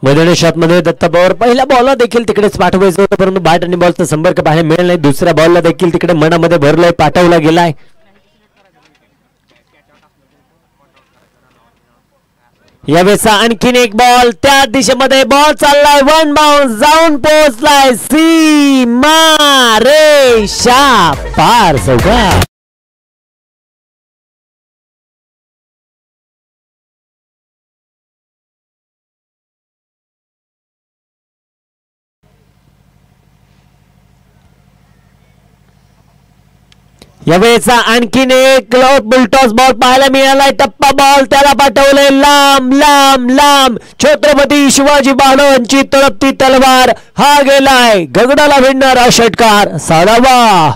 मैदानी शॉट मध्ये दत्ता पवार पहिल्या बॉलला देखील तिकडेच पाठवायचं होतं, परंतु बॅट आणि बॉलचा संपर्क पाहायला मिळाला नाही. दुसऱ्या बॉलला देखील तिकडे मनामध्ये भरलंय, पाठवला गेलाय. यावेळेस आणखीन एक बॉल त्या दिशेमध्ये बॉल चाललाय, वन बाउन्स जाऊन पोहोचलाय सीमा रेषा पार. चौकार. यावेळेचा आणखीन एक बुलटॉस बॉल पाहायला मिळालाय. टप्पा बॉल त्याला पाठवले लांब लांब लांब. छत्रपती शिवाजी महाराजांची तळपती तलवार. हा गेलाय गगडाला भिडणारा षटकार 6वा.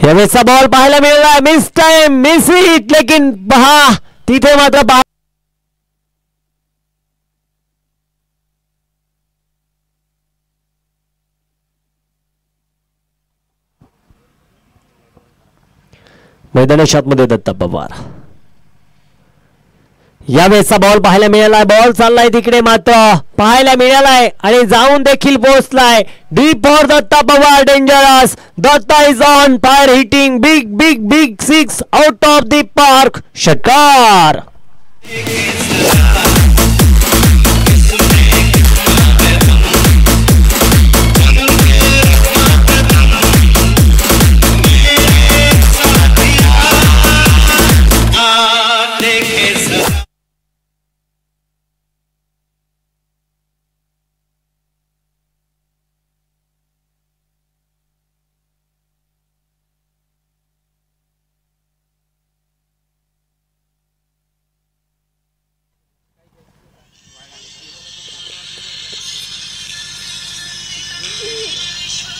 यावेळेचा बॉल पाहायला मिळाला. मिस टाइम मिस हिट, लेकिन पहा तिथे मात्र मैदानी शॉट मध्ये दत्ता पवार. यावेळेचा बॉल पाहायला मिळालाय. बॉल चाललाय तिकडे मात्र पाहायला मिळालाय आणि जाऊन देखील पोहोचलाय. Deep for Datta Pawar. Dangerous. Datta is on fire hitting big big big six out of the park. षटकार.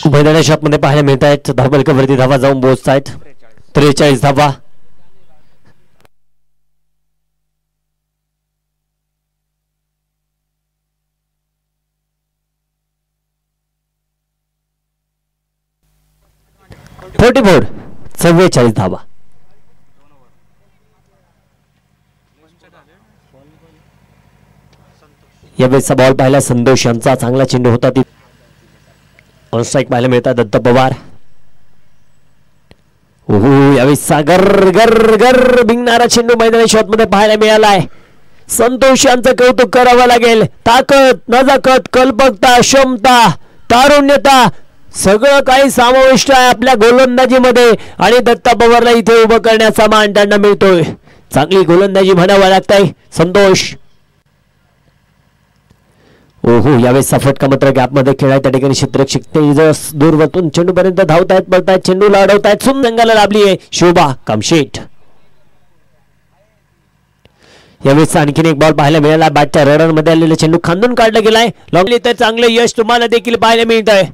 मैदानी शॉट मध्ये पाहायला मिळत आहेत. धावफलकावरती धावा जाऊन पोहोचत आहेत. 43 धावा. फोर्टी 44 धावा. यावेळेचा बॉल पाहिला संतोष यांचा चांगला चेंडू होता. ती ऑन स्ट्राइक पाहायला मिळतात दत्ता पवार. यावेळेस गर गर गर भिंगणारा चेंडू मैदानी शॉट मध्ये पाहायला मिळालाय. संतोष यांचं कौतुक करावं लागेल. ताकद, नजाकत, कल्पकता, क्षमता, तारुण्यता सगळं काही समाविष्ट आहे आपल्या गोलंदाजीमध्ये आणि दत्ता पवारला इथे उभं करण्याचा मान त्यांना मिळतोय. चांगली गोलंदाजी म्हणावं लागतंय संतोष. यावेळेस फटका मात्र गॅप मध्ये खेळाय. त्या ठिकाणी क्षेत्ररक्षक दूरवरतून चेंडू पर्यंत धावतायत, पळतायत, चेंडूला अडवतायत. सुंदंगाला लाभली आहे शोभा कामशेट. यावेळेस आणखीन एक बॉल पाहायला मिळाला. बॅटच्या रडर मध्ये आलेला चेंडू खांदून काढला गेलाय. लॉंगली तर चांगले यश तुम्हाला देखील पाहायला मिळत आहे.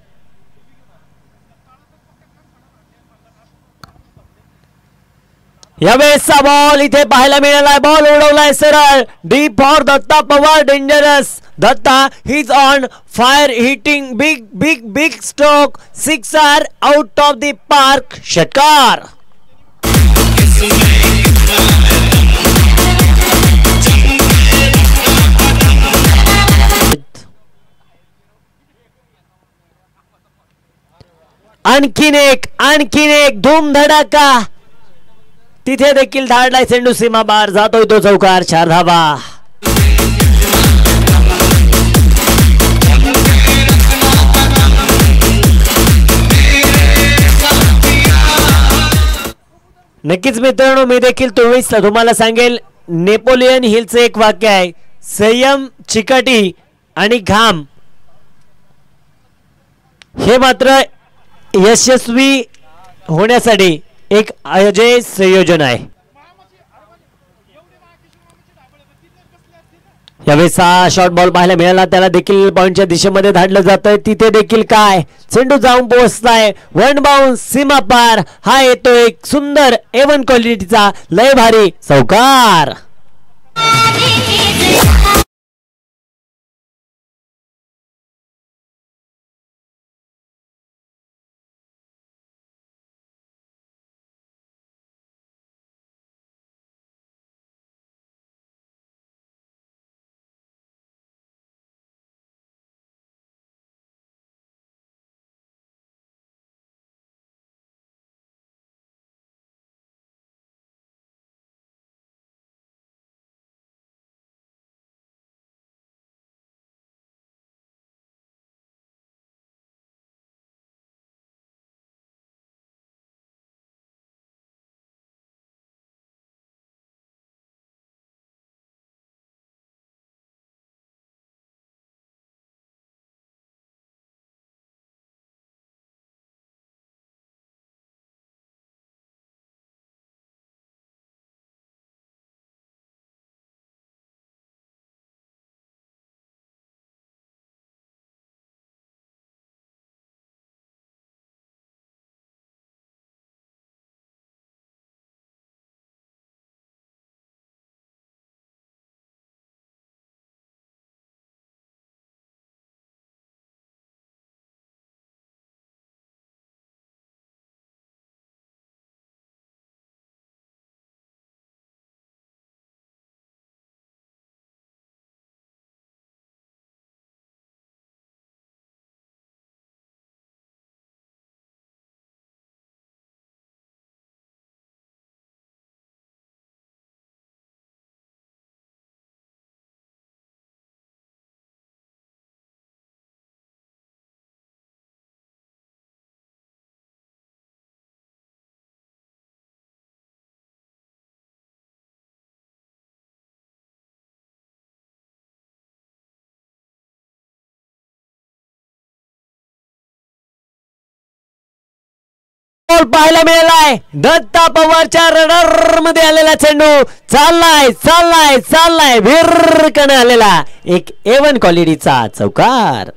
यावेळेसचा बॉल इथे पाहायला मिळालाय. बॉल उडवलाय सरळ. Deep for Datta Pawar. Dangerous. Datta he's on fire hitting big big big stroke. Sixer out of the park. षटकार. आणखीन एक धूमधडाका. तिथे देखील धाडलाय चेंडू सीमा बाहेर जातोय तो चौकार. 4 धावा. नक्कीच मित्रांनो, मी देखील तुम्हाला सांगेल नेपोलियन हिलचं एक वाक्य आहे. संयम, चिकाटी आणि घाम हे मात्र यशस्वी होण्यासाठी एक अजय संयोजन आहे. यावेळेस शॉर्ट बॉल पाहायला मिळाला. त्याला देखील पॉइंटच्या दिशेमध्ये धाडलं जातंय. तिथे देखील काय चेंडू जाऊन पोहोचलाय. वन बाउन्स सीमा पार. हा येतो एक सुंदर A1 क्वालिटीचा लय भारी चौकार. बॉल पाहायला मिळालाय. दत्ता पवारच्या रडार मध्ये आलेला चेंडू चाललाय चाललाय चाललाय भिरकन आलेला एक A1 क्वालिटीचा चौकार.